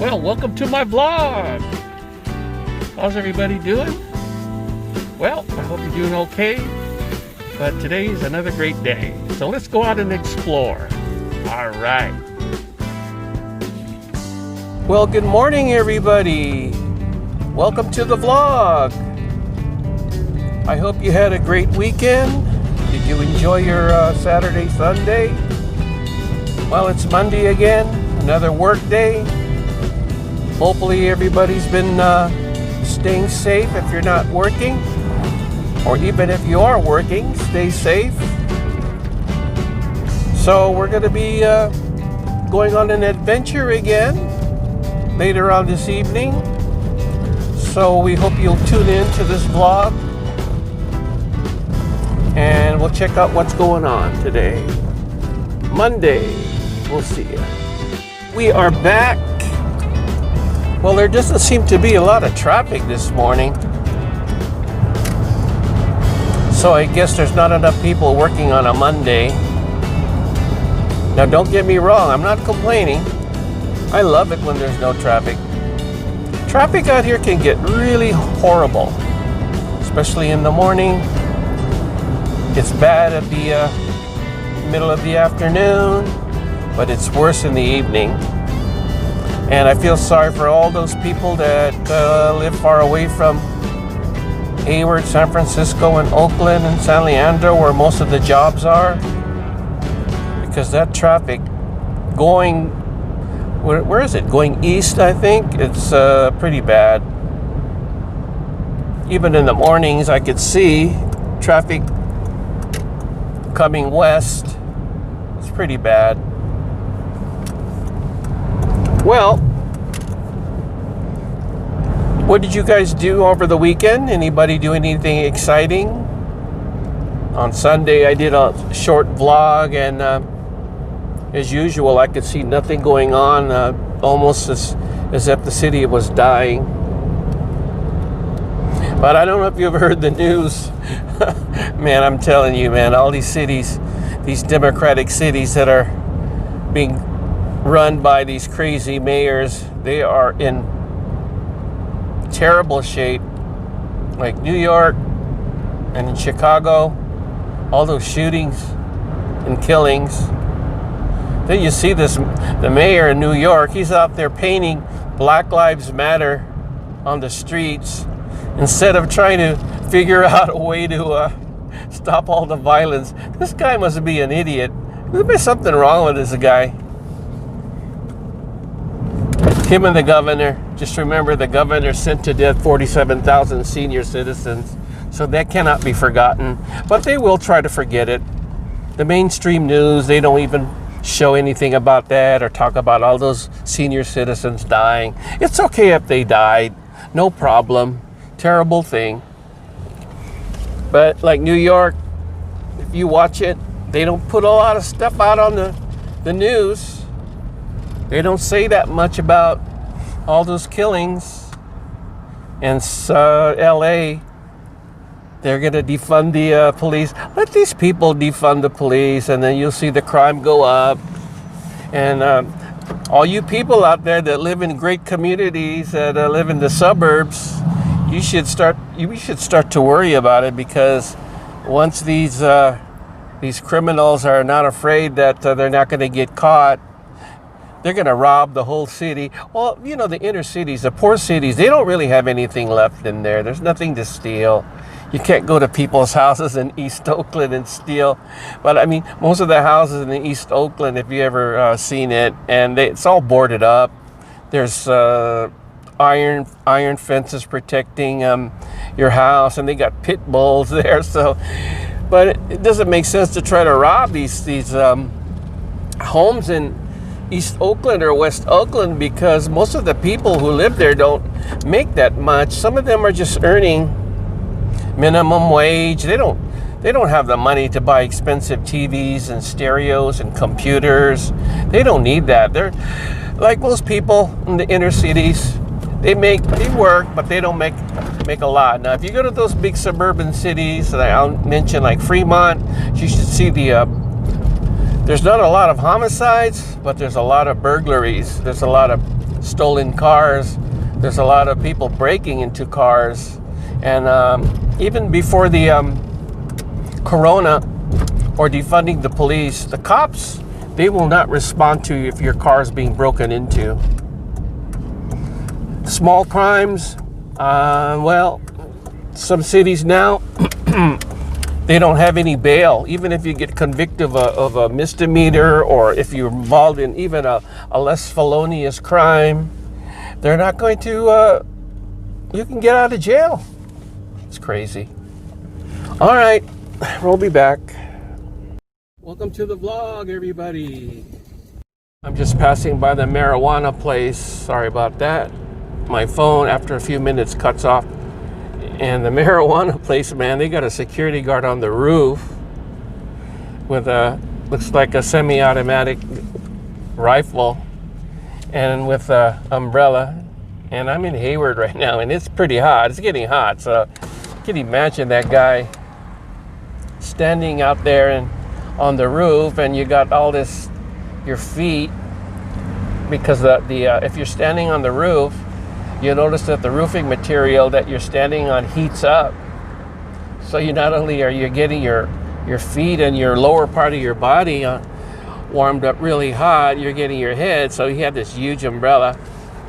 Well, welcome to my vlog. How's everybody doing? Well, I hope you're doing okay. But today is another great day. So let's go out and explore. All right. Well, good morning, everybody. Welcome to the vlog. I hope you had a great weekend. Did you enjoy your Saturday, Sunday? Well, it's Monday again, another work day. Hopefully everybody's been staying safe if you're not working. Or even if you are working, stay safe. So we're going to be going on an adventure again later on this evening. So we hope you'll tune in to this vlog. And we'll check out what's going on today. Monday, we'll see you. We are back. Well, there doesn't seem to be a lot of traffic this morning. So I guess there's not enough people working on a Monday. Now don't get me wrong, I'm not complaining. I love it when there's no traffic. Traffic out here can get really horrible, especially in the morning. It's bad at the middle of the afternoon, but it's worse in the evening. And I feel sorry for all those people that live far away from Hayward, San Francisco, and Oakland, and San Leandro, where most of the jobs are. Because that traffic going, where is it? Going east, I think. It's pretty bad. Even in the mornings, I could see traffic coming west. It's pretty bad. Well, what did you guys do over the weekend? Anybody do anything exciting? On Sunday, I did a short vlog, and as usual, I could see nothing going on, almost as if the city was dying. But I don't know if you've heard the news. Man, I'm telling you, man, all these cities, these democratic cities that are being run by these crazy mayors, they are in terrible shape. Like New York and in Chicago, all those shootings and killings. Then you see the mayor in New York, he's out there painting Black Lives Matter on the streets instead of trying to figure out a way to stop all the violence. This guy must be an idiot. There's something wrong with this guy. Him and the governor, just remember the governor sent to death 47,000 senior citizens, so that cannot be forgotten. But they will try to forget it. The mainstream news, they don't even show anything about that or talk about all those senior citizens dying. It's okay if they died, no problem. Terrible thing. But like New York, if you watch it, they don't put a lot of stuff out on the news. They don't say that much about all those killings. And LA, they're going to defund the police. Let these people defund the police, and then you'll see the crime go up. And all you people out there that live in great communities, that live in the suburbs, you should start to worry about it, because once these criminals are not afraid that they're not going to get caught, they're going to rob the whole city. Well, you know, the inner cities, the poor cities, they don't really have anything left in there. There's nothing to steal. You can't go to people's houses in East Oakland and steal. But I mean, most of the houses in East Oakland, if you ever seen it, and it's all boarded up. There's iron fences protecting your house, and they got pit bulls there. So, but it doesn't make sense to try to rob these homes in East Oakland or West Oakland, because most of the people who live there don't make that much. Some of them are just earning minimum wage. They don't have the money to buy expensive TVs and stereos and computers. They don't need that. They're like most people in the inner cities. They work, but they don't make a lot. Now, if you go to those big suburban cities that I'll mention, like Fremont, you should see there's not a lot of homicides, but there's a lot of burglaries. There's a lot of stolen cars. There's a lot of people breaking into cars. And even before the corona or defunding the police, the cops, they will not respond to you if your car is being broken into. Small crimes, well, some cities now, they don't have any bail. Even if you get convicted of a misdemeanor, or if you're involved in even a less felonious crime, they're not going to, you can get out of jail. It's crazy. All right, we'll be back. Welcome to the vlog, everybody. I'm just passing by the marijuana place. Sorry about that. My phone, after a few minutes, cuts off. And the marijuana place, man, they got a security guard on the roof with a, looks like a semi-automatic rifle, and with a umbrella. And I'm in Hayward right now, and it's pretty hot. It's getting hot, so you can imagine that guy standing out there and on the roof, and you got all this, your feet, because if you're standing on the roof, you notice that the roofing material that you're standing on heats up. So you not only are you getting your feet and your lower part of your body warmed up really hot, you're getting your head. So he had this huge umbrella.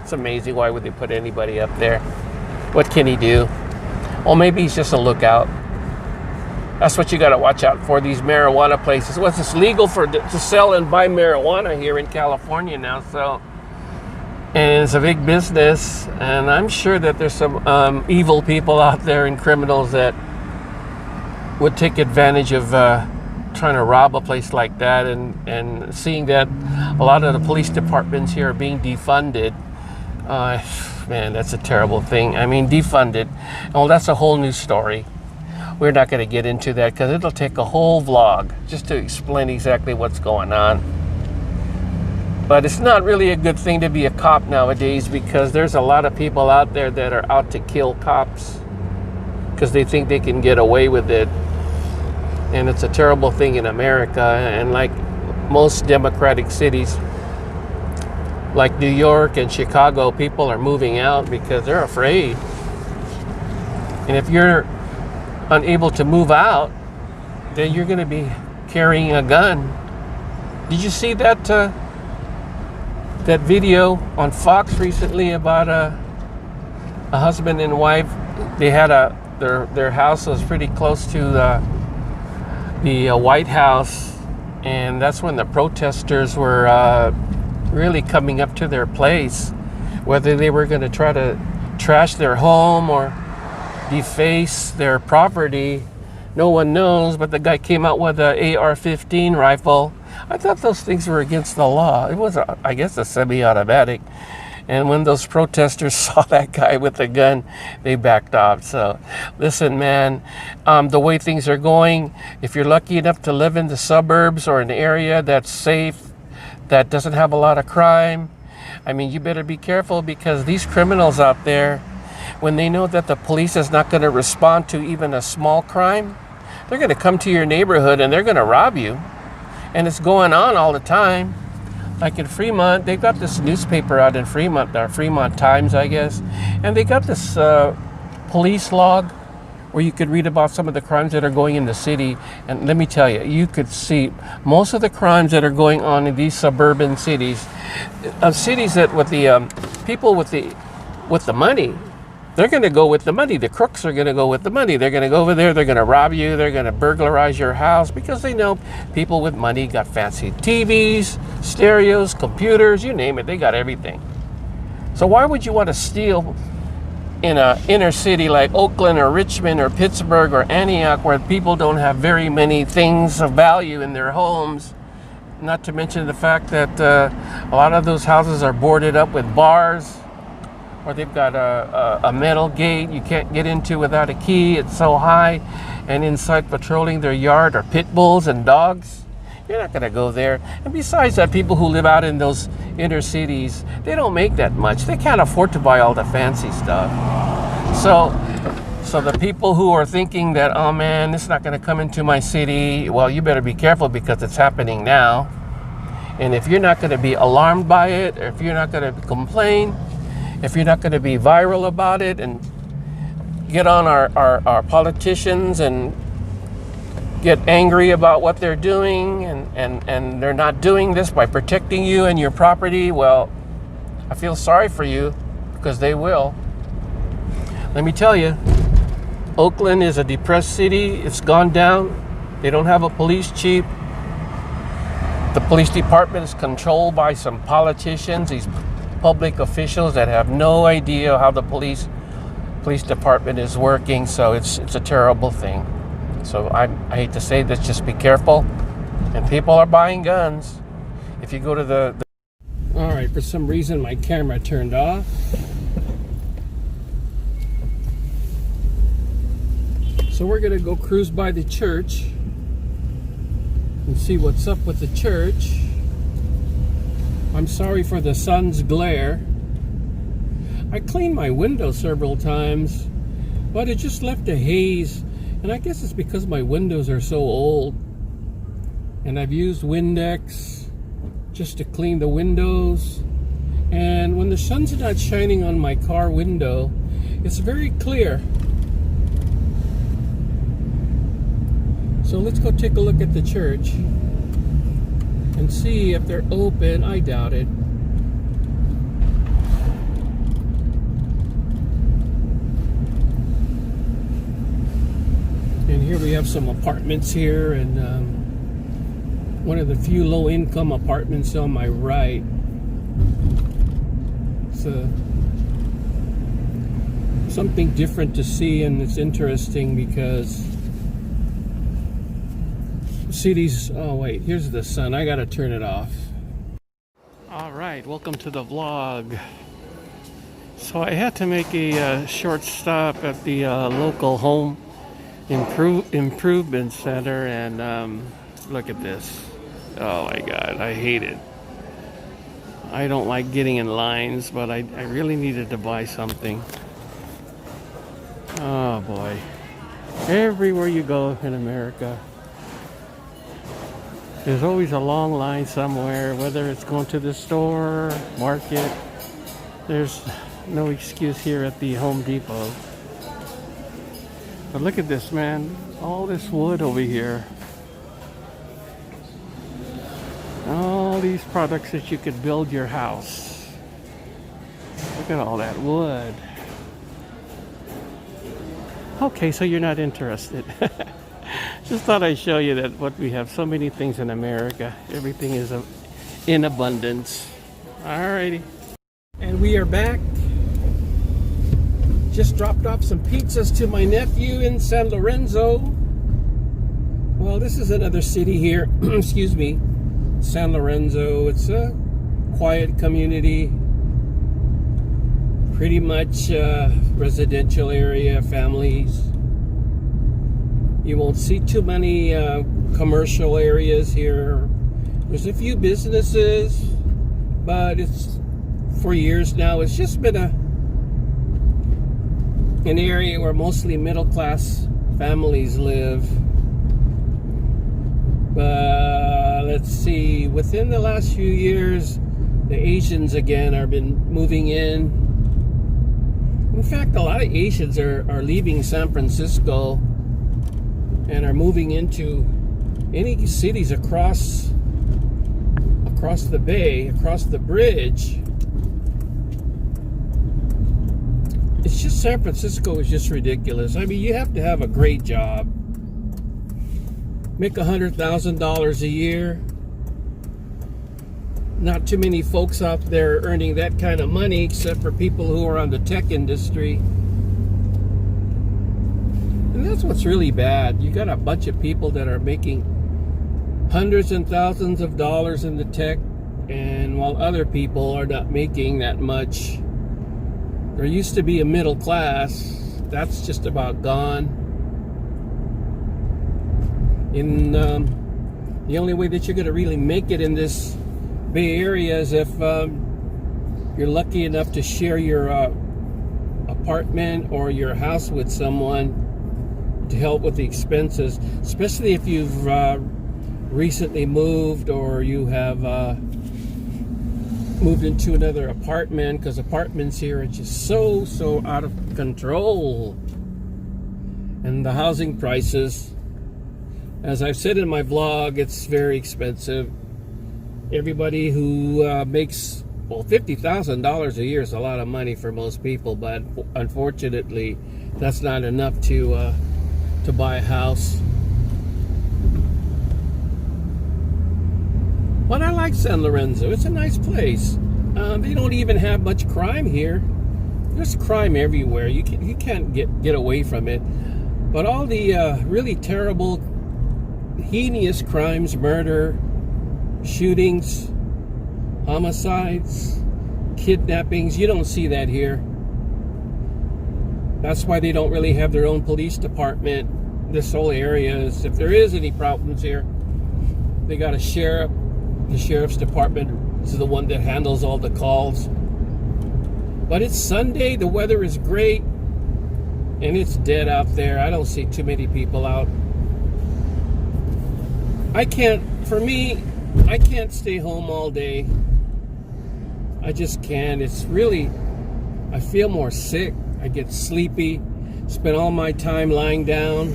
It's amazing. Why would they put anybody up there? What can he do? Well, maybe he's just a lookout. That's what you got to watch out for, these marijuana places. Well, it's legal to sell and buy marijuana here in California now, so. And it's a big business, and I'm sure that there's some evil people out there and criminals that would take advantage of trying to rob a place like that, and seeing that a lot of the police departments here are being defunded. Man, that's a terrible thing. I mean, defunded. Well, that's a whole new story. We're not going to get into that because it'll take a whole vlog just to explain exactly what's going on. But it's not really a good thing to be a cop nowadays, because there's a lot of people out there that are out to kill cops because they think they can get away with it. And it's a terrible thing in America. And like most democratic cities, like New York and Chicago, people are moving out because they're afraid. And if you're unable to move out, then you're going to be carrying a gun. Did you see that that video on Fox recently about a husband and wife? They had their house was pretty close to the White House, and that's when the protesters were really coming up to their place. Whether they were going to try to trash their home or deface their property, no one knows, but the guy came out with a AR-15 rifle. I thought those things were against the law. It was, I guess, a semi-automatic. And when those protesters saw that guy with the gun, they backed off. So, listen, man, the way things are going, if you're lucky enough to live in the suburbs or an area that's safe, that doesn't have a lot of crime, I mean, you better be careful, because these criminals out there, when they know that the police is not going to respond to even a small crime, they're going to come to your neighborhood and they're going to rob you. And it's going on all the time. Like in Fremont, they've got this newspaper out in Fremont, the Fremont Times, I guess, and they got this police log where you could read about some of the crimes that are going in the city. And let me tell you, you could see most of the crimes that are going on in these suburban cities, cities that with the people with the money, they're going to go with the money. The crooks are going to go with the money. They're going to go over there. They're going to rob you. They're going to burglarize your house, because they know people with money got fancy TVs, stereos, computers, you name it. They got everything. So why would you want to steal in an inner city like Oakland or Richmond or Pittsburgh or Antioch, where people don't have very many things of value in their homes? Not to mention the fact that a lot of those houses are boarded up with bars, or they've got a metal gate you can't get into without a key. It's so high. And inside patrolling their yard are pit bulls and dogs. You're not going to go there. And besides that, people who live out in those inner cities, they don't make that much. They can't afford to buy all the fancy stuff. So the people who are thinking that, oh man, this is not going to come into my city, well, you better be careful, because it's happening now. And if you're not going to be alarmed by it, or if you're not going to complain, if you're not going to be viral about it and get on our politicians and get angry about what they're doing, and they're not doing this by protecting you and your property, well, I feel sorry for you, because they will. Let me tell you, Oakland is a depressed city. It's gone down. They don't have a police chief. The police department is controlled by some politicians, these public officials that have no idea how the police department is working. So it's a terrible thing. So I hate to say this, just be careful. And people are buying guns. If you go to the all right, for some reason my camera turned off. So we're gonna go cruise by the church and see what's up with the church. I'm sorry for the sun's glare. I cleaned my window several times, but it just left a haze. And I guess it's because my windows are so old. And I've used Windex just to clean the windows. And when the sun's not shining on my car window, it's very clear. So let's go take a look at the church and see if they're open. I doubt it. And here we have some apartments here, and one of the few low-income apartments on my right. It's something different to see, and it's interesting because cities. Oh wait, here's the sun. I gotta turn it off. All right, welcome to the vlog. So I had to make a short stop at the local home improvement center, and look at this. Oh my god, I hate it. I don't like getting in lines, but I really needed to buy something. Oh boy, everywhere you go in America, there's always a long line somewhere, whether it's going to the store, market. There's no excuse here at the Home Depot. But look at this, man. All this wood over here. All these products that you could build your house. Look at all that wood. Okay, so you're not interested. Just thought I'd show you that what we have, so many things in America. Everything is in abundance. Alrighty. And we are back. Just dropped off some pizzas to my nephew in San Lorenzo. Well, this is another city here. Excuse me. San Lorenzo. It's a quiet community. Pretty much residential area, families. You won't see too many commercial areas here. There's a few businesses, but it's for years now. It's just been an area where mostly middle-class families live. But let's see, within the last few years, the Asians again have been moving in. In fact, a lot of Asians are leaving San Francisco and are moving into any cities across the bay, across the bridge. It's just, San Francisco is just ridiculous. I mean, you have to have a great job, make $100,000 a year. Not too many folks out there earning that kind of money, except for people who are on the tech industry. And that's what's really bad. You got a bunch of people that are making hundreds and thousands of dollars in the tech, and while other people are not making that much. There used to be a middle class. That's just about gone. The only way that you're going to really make it in this Bay Area is if you're lucky enough to share your apartment or your house with someone to help with the expenses, especially if you've recently moved or you have moved into another apartment because apartments here are just so out of control. And the housing prices, as I've said in my vlog, it's very expensive. Everybody who makes, well, $50,000 a year is a lot of money for most people, but unfortunately that's not enough to buy a house. But I like San Lorenzo. It's a nice place. They don't even have much crime here. There's crime everywhere. You can't get away from it. But all the really terrible, heinous crimes, murder, shootings, homicides, kidnappings, you don't see that here. That's why they don't really have their own police department. This whole area is, if there is any problems here, they got a sheriff. The sheriff's department is the one that handles all the calls. But it's Sunday, the weather is great, and it's dead out there. I don't see too many people out. I can't stay home all day. I just can't. It's really, I feel more sick. I get sleepy, spend all my time lying down,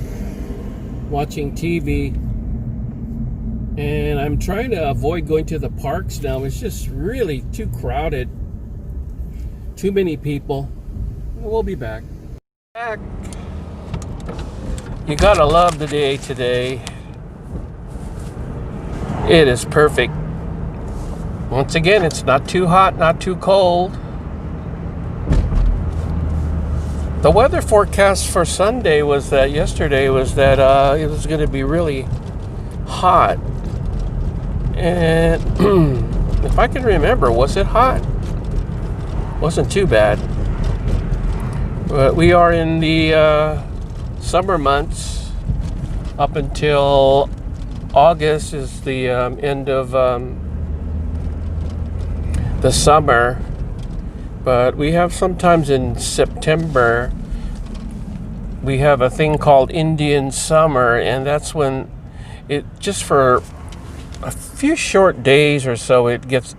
watching TV. And I'm trying to avoid going to the parks now. It's just really too crowded. Too many people. We'll be back. You gotta love the day today. It is perfect. Once again, it's not too hot, not too cold. The weather forecast for Sunday was that yesterday was that it was going to be really hot. And if I can remember, was it hot? Wasn't too bad. But we are in the summer months. Up until August is the end of the summer. But we have sometimes in September, we have a thing called Indian summer, and that's when it, just for a few short days or so, it gets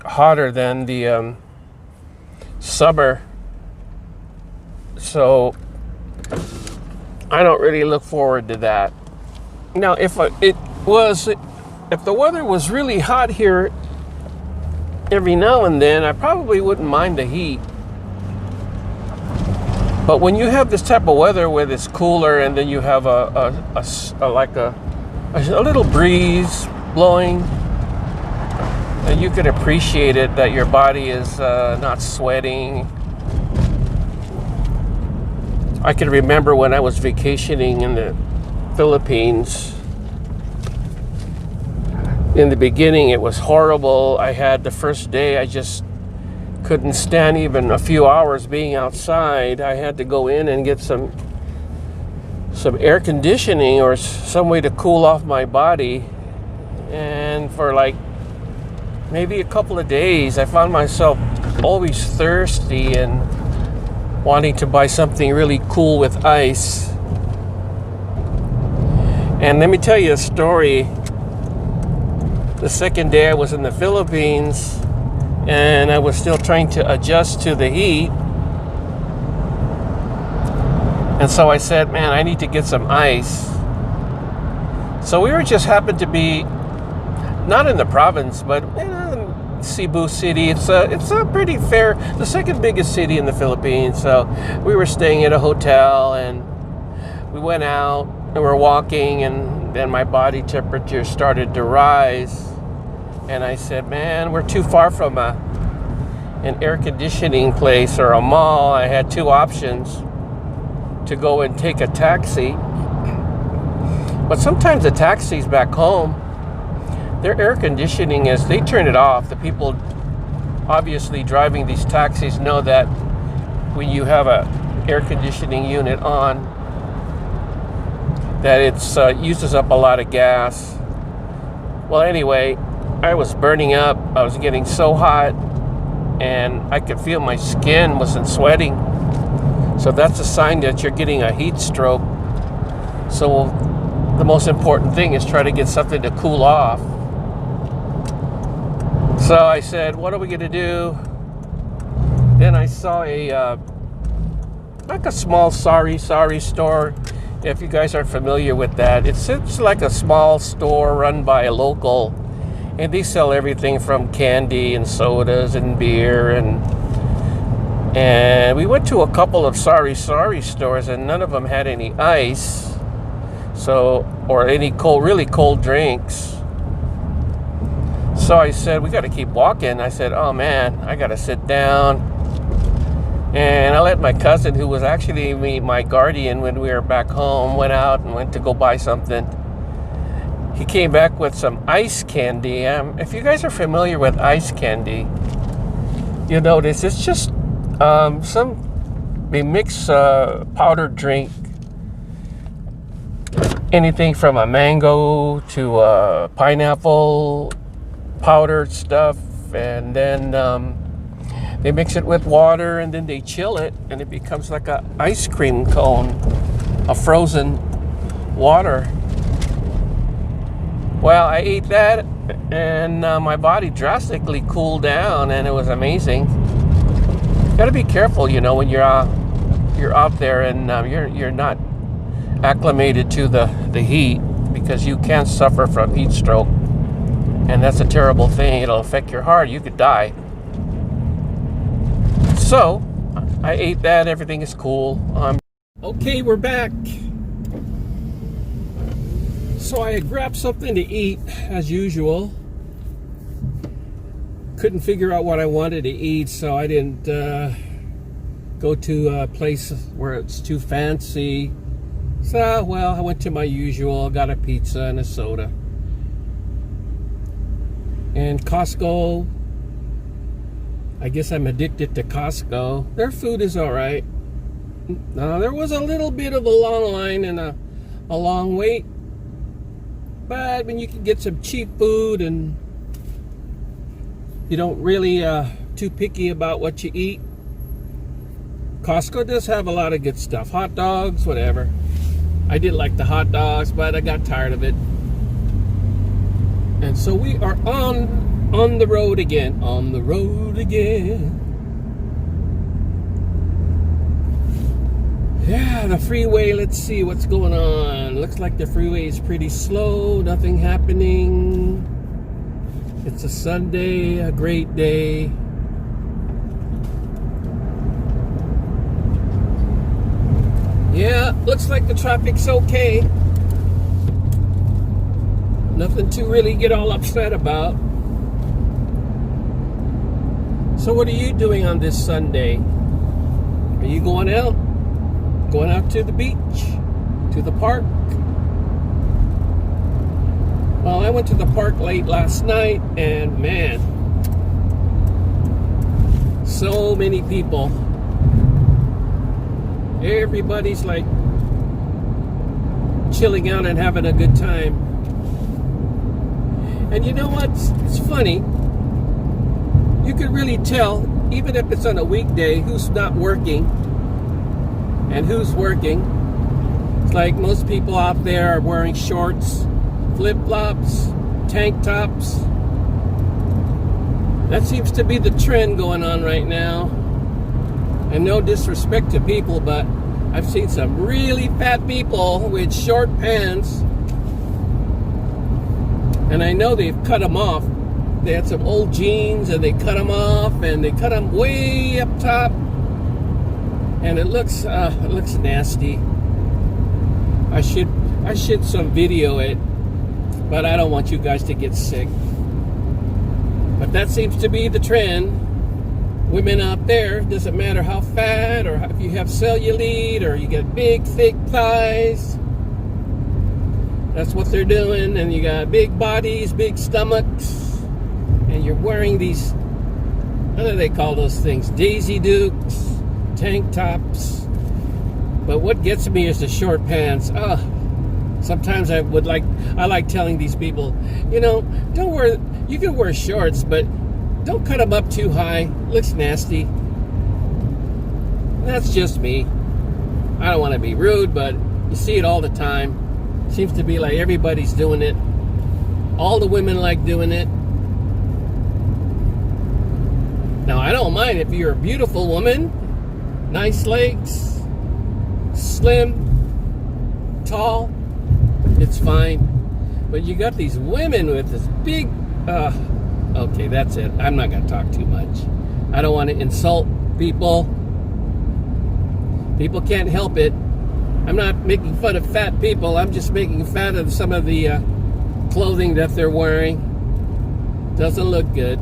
hotter than the summer. So I don't really look forward to that. Now, if the weather was really hot here every now and then, I probably wouldn't mind the heat. But when you have this type of weather where it's cooler and then you have a little breeze blowing, and you could appreciate it, that your body is not sweating. I can remember when I was vacationing in the Philippines. In the beginning, it was horrible. I had the first day, I just couldn't stand even a few hours being outside. I had to go in and get some air conditioning or some way to cool off my body. And for like maybe a couple of days, I found myself always thirsty and wanting to buy something really cool with ice. And let me tell you a story. The second day I was in the Philippines, and I was still trying to adjust to the heat. And so I said, man, I need to get some ice. So we were just happened to be not in the province, but in Cebu City. It's a pretty fair, the second biggest city in the Philippines. So we were staying at a hotel, and we went out and we're walking, and then my body temperature started to rise. And I said, man, we're too far from an air conditioning place or a mall. I had two options: to go and take a taxi. But sometimes the taxis back home, their air conditioning is, they turn it off. The people obviously driving these taxis know that when you have a air conditioning unit on, that it's uses up a lot of gas. Well, anyway, I was burning up. I was getting so hot, and I could feel my skin wasn't sweating. So that's a sign that you're getting a heat stroke. So the most important thing is try to get something to cool off. So I said, what are we going to do? Then I saw like a small sari store. If you guys are familiar with that, it's like a small store run by a local, and they sell everything from candy and sodas and beer, and we went to a couple of sari stores, and none of them had any ice, or any really cold drinks. So I said, we got to keep walking. I said, oh man, I got to sit down. And I let my cousin, who was actually my guardian when we were back home, went out and went to go buy something. He came back with some ice candy. If you guys are familiar with ice candy, you'll notice it's just they mix powdered drink, anything from a mango to a pineapple powdered stuff, and then they mix it with water, and then they chill it, and it becomes like a ice cream cone, a frozen water. Well, I ate that, and my body drastically cooled down, and it was amazing. Got to be careful, when you're out there and you're not acclimated to the heat, because you can suffer from heat stroke, and that's a terrible thing. It'll affect your heart. You could die. So I ate that. Everything is cool. Okay, we're back. So I grabbed something to eat as usual. Couldn't figure out what I wanted to eat, so I didn't go to a place where it's too fancy. So, well, I went to my usual, got a pizza and a soda. And Costco, I guess I'm addicted to Costco. Their food is all right. There was a little bit of a long line and a long wait. But when you can get some cheap food and you don't really too picky about what you eat, Costco does have a lot of good stuff. Hot dogs, whatever. I did like the hot dogs, but I got tired of it. And so we are on the road again. On the road again. Yeah, the freeway, let's see what's going on. Looks like the freeway is pretty slow, nothing happening. It's a Sunday, a great day. Yeah, looks like the traffic's okay. Nothing to really get all upset about. So what are you doing on this Sunday? Are you going out? Going out to the beach? To the park? Well, I went to the park late last night, and man, so many people. Everybody's like chilling out and having a good time. And you know what? It's funny. You can really tell, even if it's on a weekday, who's not working and who's working. It's like most people out there are wearing shorts, flip-flops, tank tops. That seems to be the trend going on right now. And no disrespect to people, but I've seen some really fat people with short pants. And I know they've cut them off. They had some old jeans and they cut them off, and they cut them way up top. And it looks nasty. I should some video it, but I don't want you guys to get sick. But that seems to be the trend. Women out there, doesn't matter how fat or if you have cellulite or you get big, thick thighs. That's what they're doing. And you got big bodies, big stomachs. And you're wearing these, what do they call those things? Daisy Dukes, tank tops. But what gets me is the short pants. Sometimes I like telling these people, don't wear, you can wear shorts, but don't cut them up too high. Looks nasty. That's just me. I don't want to be rude, but you see it all the time. Seems to be like everybody's doing it. All the women like doing it. Now, I don't mind if you're a beautiful woman, nice legs, slim, tall, it's fine. But you got these women with this big, okay, that's it. I'm not going to talk too much. I don't want to insult people. People can't help it. I'm not making fun of fat people. I'm just making fun of some of the clothing that they're wearing. Doesn't look good.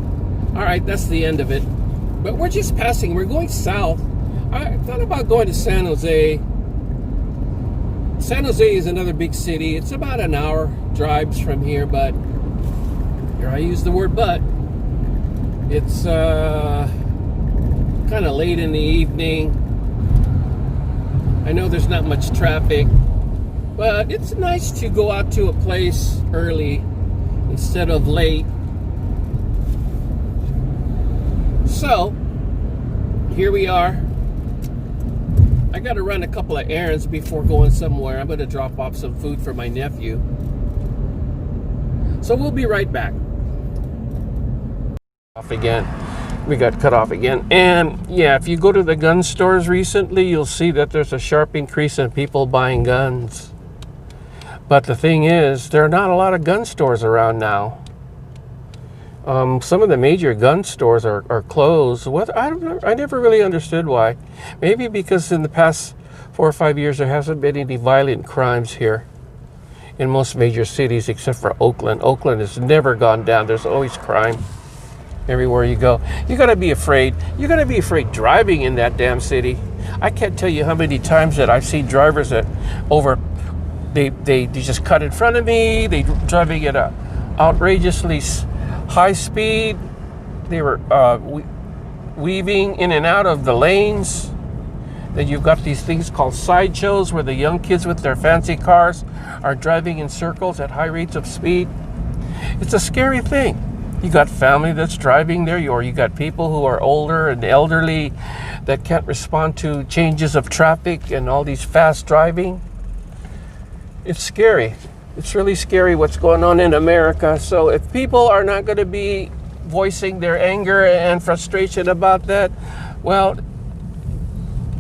All right, that's the end of it. But we're just passing. We're going south. I thought about going to San Jose. San Jose is another big city. It's about an hour drives from here, but here I use the word but. It's kind of late in the evening. I know there's not much traffic, but it's nice to go out to a place early instead of late. So, here we are. I got to run a couple of errands before going somewhere. I'm going to drop off some food for my nephew. So we'll be right back. Off again. We got cut off again. And yeah, if you go to the gun stores recently, you'll see that there's a sharp increase in people buying guns. But the thing is, there are not a lot of gun stores around now. Some of the major gun stores are closed. I never really understood why. Maybe because in the past 4 or 5 years there hasn't been any violent crimes here in most major cities except for Oakland. Oakland has never gone down. There's always crime everywhere you go. You gotta be afraid. You gotta be afraid driving in that damn city. I can't tell you how many times that I've seen drivers that they just cut in front of me. They driving at a outrageously high speed. They were weaving in and out of the lanes. Then you've got these things called sideshows where the young kids with their fancy cars are driving in circles at high rates of speed. It's a scary thing. You got family that's driving there, or you got people who are older and elderly that can't respond to changes of traffic and all these fast driving. It's scary. It's really scary what's going on in America. So if people are not going to be voicing their anger and frustration about that, well,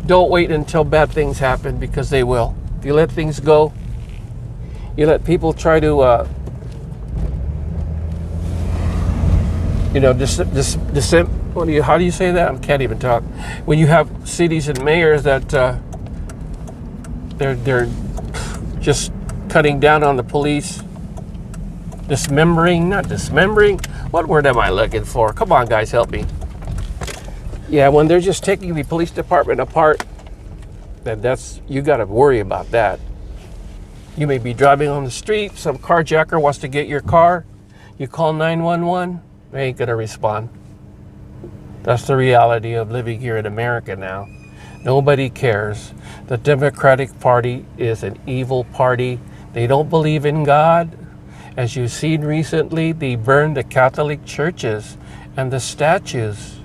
don't wait until bad things happen, because they will. If you let things go, you let people try to, how do you say that? I can't even talk. When you have cities and mayors that they're just cutting down on the police, not dismembering. What word am I looking for? Come on, guys, help me. Yeah, when they're just taking the police department apart, then you got to worry about that. You may be driving on the street, some carjacker wants to get your car, you call 911, they ain't gonna respond. That's the reality of living here in America now. Nobody cares. The Democratic Party is an evil party. They don't believe in God. As you've seen recently, they burned the Catholic churches and the statues.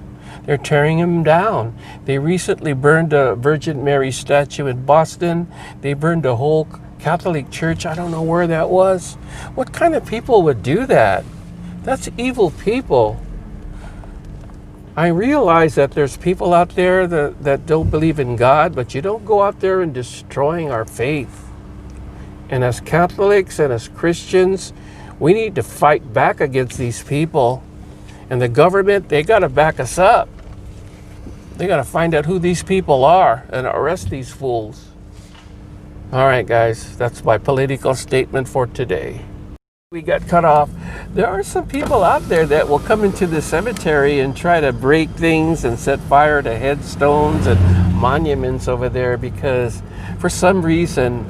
They're tearing them down. They recently burned a Virgin Mary statue in Boston. They burned a whole Catholic church. I don't know where that was. What kind of people would do that? That's evil people. I realize that there's people out there that don't believe in God, but you don't go out there and destroying our faith. And as Catholics and as Christians, we need to fight back against these people. And the government, they got to back us up. They got to find out who these people are and arrest these fools. All right, guys, that's my political statement for today. We got cut off. There are some people out there that will come into the cemetery and try to break things and set fire to headstones and monuments over there, because for some reason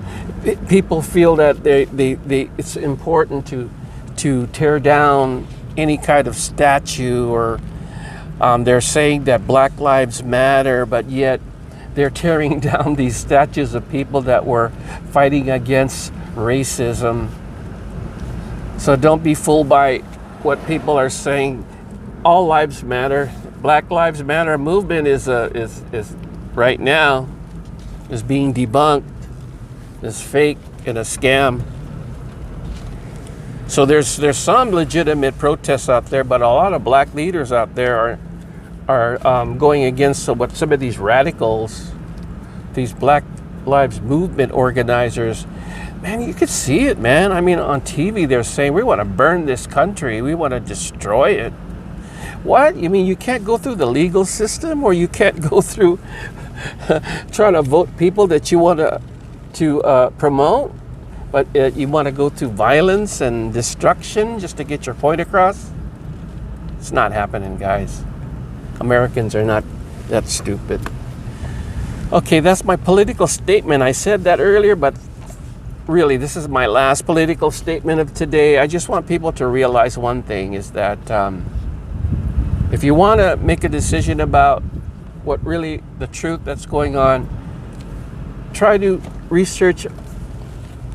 people feel that it's important to tear down any kind of statue, or they're saying that Black Lives Matter, but yet they're tearing down these statues of people that were fighting against racism. So don't be fooled by what people are saying. All lives matter. Black Lives Matter movement is right now is being debunked. It's fake and a scam. So there's some legitimate protests out there, but a lot of black leaders out there are going against what some of these radicals, these Black Lives Movement organizers, man, you could see it, man. I mean, on TV, they're saying, we want to burn this country. We want to destroy it. What? You mean you can't go through the legal system, or you can't go through trying to vote people that you want to promote, but you want to go through violence and destruction just to get your point across? It's not happening, guys. Americans are not that stupid. Okay, that's my political statement. I said that earlier, but really, this is my last political statement of today. I just want people to realize one thing, is that if you want to make a decision about what really the truth that's going on, try to research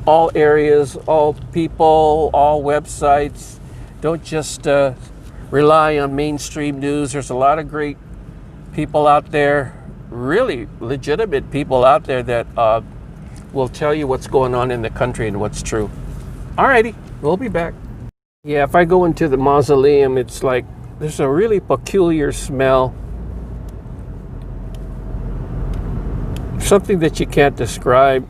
all areas, all people, all websites. Don't just rely on mainstream news. There's a lot of great people out there, really legitimate people out there that will tell you what's going on in the country and what's true. Alrighty, we'll be back. Yeah, if I go into the mausoleum, it's like there's a really peculiar smell. Something that you can't describe.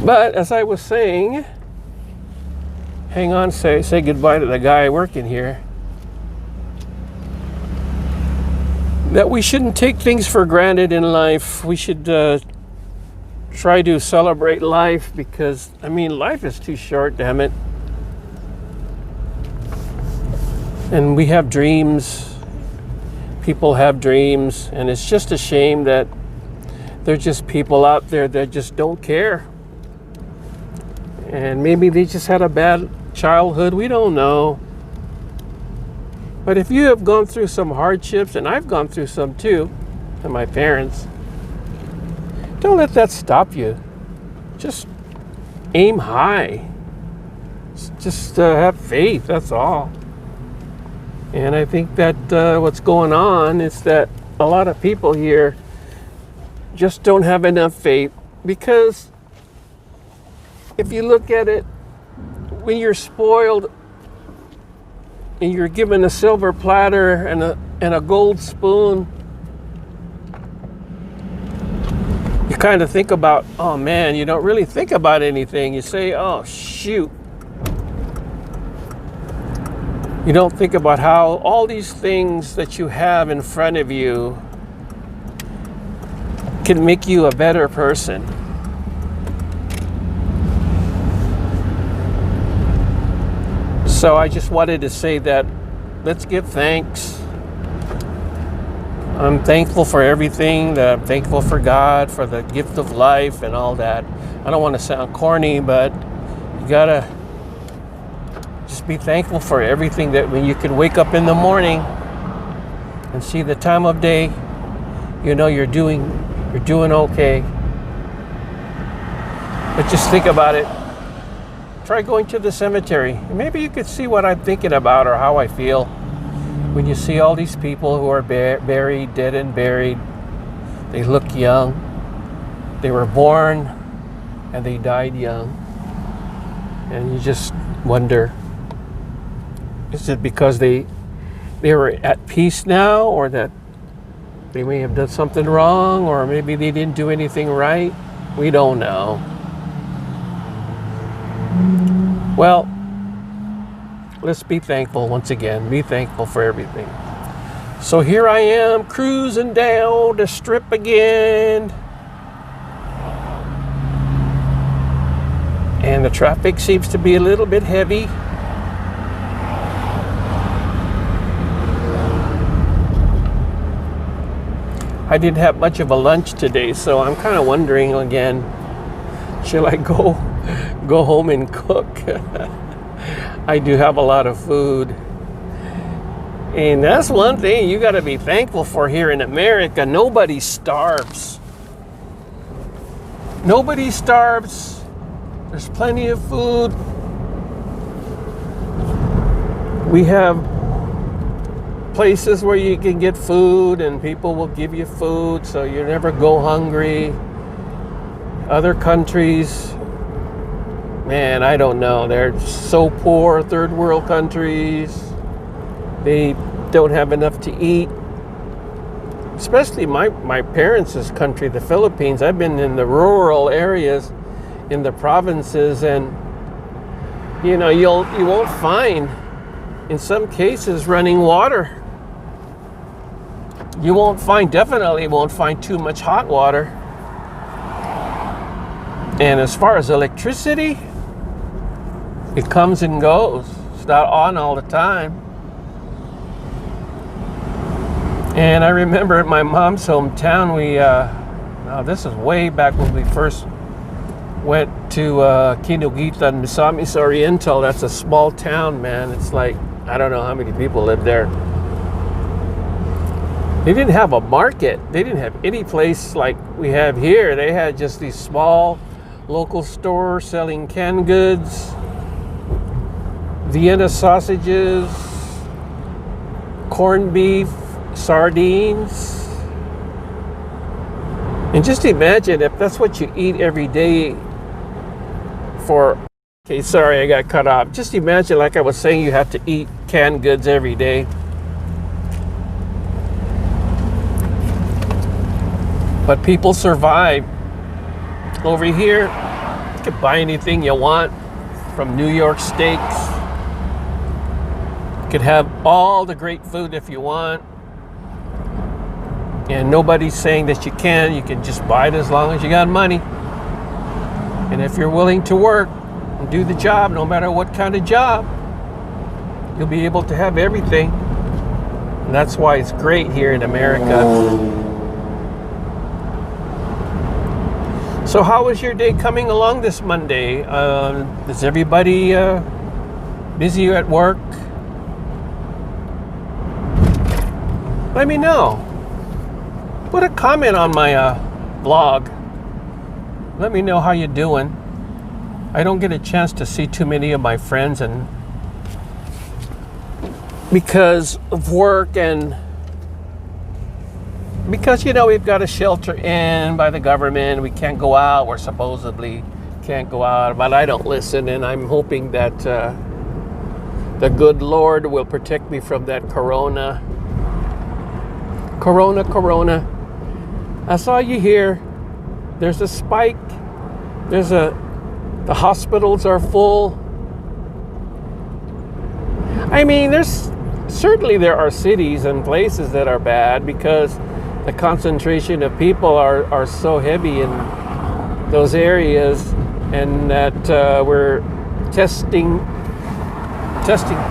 But as I was saying, hang on, say goodbye to the guy working here. That we shouldn't take things for granted in life. We should try to celebrate life, because, I mean, life is too short, damn it. And we have dreams. People have dreams, and it's just a shame that there are just people out there that just don't care. And maybe they just had a bad childhood. We don't know. But if you have gone through some hardships, and I've gone through some too, and my parents, don't let that stop you. Just aim high. Just have faith, that's all. And I think that what's going on is that a lot of people here just don't have enough faith, because if you look at it, when you're spoiled and you're given a silver platter and a gold spoon, you kind of think about, oh man, you don't really think about anything. You say, oh shoot. You don't think about how all these things that you have in front of you can make you a better person. So I just wanted to say that let's give thanks. I'm thankful for everything. I'm thankful for God, for the gift of life and all that. I don't want to sound corny, but you gotta just be thankful for everything. That when you can wake up in the morning and see the time of day, you know you're doing okay. But just think about it. Try going to the cemetery. Maybe you could see what I'm thinking about, or how I feel when you see all these people who are buried, dead and buried. They look young. They were born and they died young. And you just wonder, is it because they were at peace now, or that they may have done something wrong, or maybe they didn't do anything right? We don't know. Well, let's be thankful once again. Be thankful for everything. So here I am, cruising down the strip again. And the traffic seems to be a little bit heavy. I didn't have much of a lunch today, so I'm kind of wondering again, should I go home and cook? I do have a lot of food. And that's one thing you got to be thankful for here in America. Nobody starves. Nobody starves. There's plenty of food. We have places where you can get food, and people will give you food, so you never go hungry. Other countries, man, I don't know. They're so poor, third world countries. They don't have enough to eat. Especially my parents' country, the Philippines. I've been in the rural areas, in the provinces, and you know, you won't find, in some cases, running water. You definitely won't find too much hot water. And as far as electricity, it comes and goes. It's not on all the time. And I remember at my mom's hometown, now this is way back when we first went to Quinugita and Misamis Oriental. That's a small town, man. It's like, I don't know how many people live there. They didn't have a market. They didn't have any place like we have here. They had just these small local stores selling canned goods, Vienna sausages, corned beef, sardines. And just imagine if that's what you eat every day okay, sorry, I got cut off. Just imagine, like I was saying, you have to eat canned goods every day. But people survive. Over here, you can buy anything you want, from New York steaks. You could have all the great food if you want. And nobody's saying that you can. You can just buy it as long as you got money. And if you're willing to work and do the job, no matter what kind of job, you'll be able to have everything. And that's why it's great here in America. So how was your day coming along this Monday? Is everybody busy at work? Let me know. Put a comment on my blog. Let me know how you're doing. I don't get a chance to see too many of my friends, and because of work and because, you know, we've got a shelter in by the government. We can't go out. We're supposedly can't go out, but I don't listen, and I'm hoping that the good Lord will protect me from that corona. Corona. I saw you here. There's a spike. The hospitals are full. I mean, there are cities and places that are bad because the concentration of people are so heavy in those areas, and that we're testing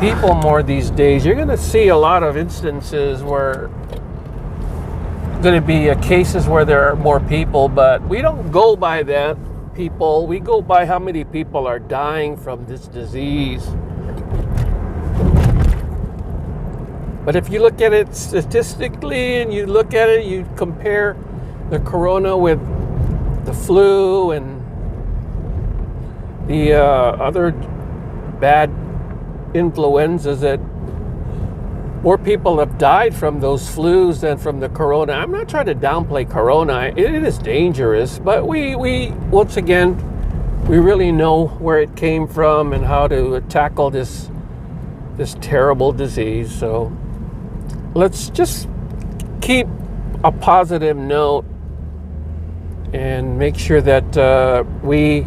people more these days. You're going to see a lot of instances where going to be cases where there are more people, but we don't go by that, people. We go by how many people are dying from this disease. But if you look at it statistically and you look at it, you compare the corona with the flu and the other bad influenzas, that more people have died from those flus than from the corona. I'm not trying to downplay corona. It is dangerous, but we once again, we really know where it came from and how to tackle this terrible disease. So let's just keep a positive note and make sure that we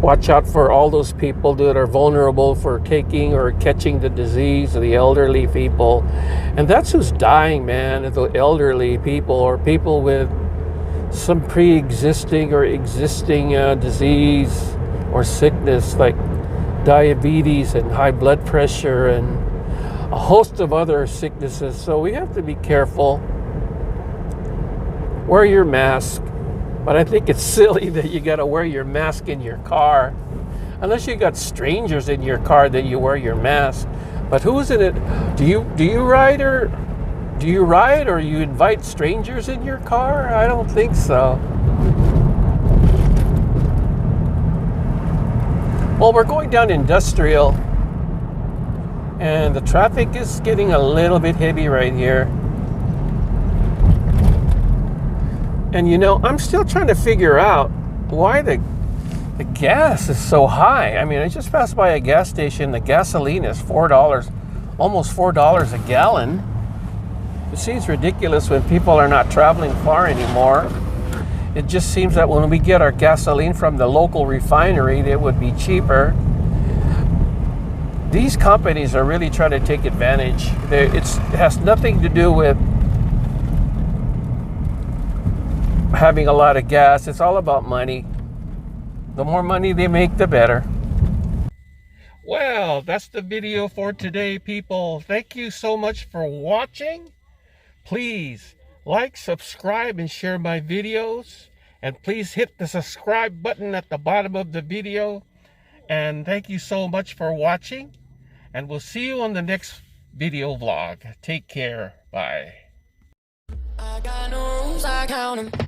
watch out for all those people that are vulnerable for taking or catching the disease, the elderly people. And that's who's dying, man, the elderly people, or people with some pre-existing or existing disease or sickness like diabetes and high blood pressure and a host of other sicknesses. So we have to be careful. Wear your mask. But I think it's silly that you got to wear your mask in your car. Unless you got strangers in your car, then you wear your mask. But who's in it? Do you ride or you invite strangers in your car? I don't think so. Well, we're going down Industrial, and the traffic is getting a little bit heavy right here. And you know, I'm still trying to figure out why the gas is so high. I mean, I just passed by a gas station. The gasoline is $4 almost $4 a gallon. It seems ridiculous when people are not traveling far anymore. It just seems that when we get our gasoline from the local refinery, it would be cheaper. These companies are really trying to take advantage. It has nothing to do with having a lot of gas. It's all about money. The more money they make, the better. Well, that's the video for today, people. Thank you so much for watching. Please like, subscribe, and share my videos. And please hit the subscribe button at the bottom of the video. And thank you so much for watching. And we'll see you on the next video vlog. Take care. Bye. I got no rules, I count 'em.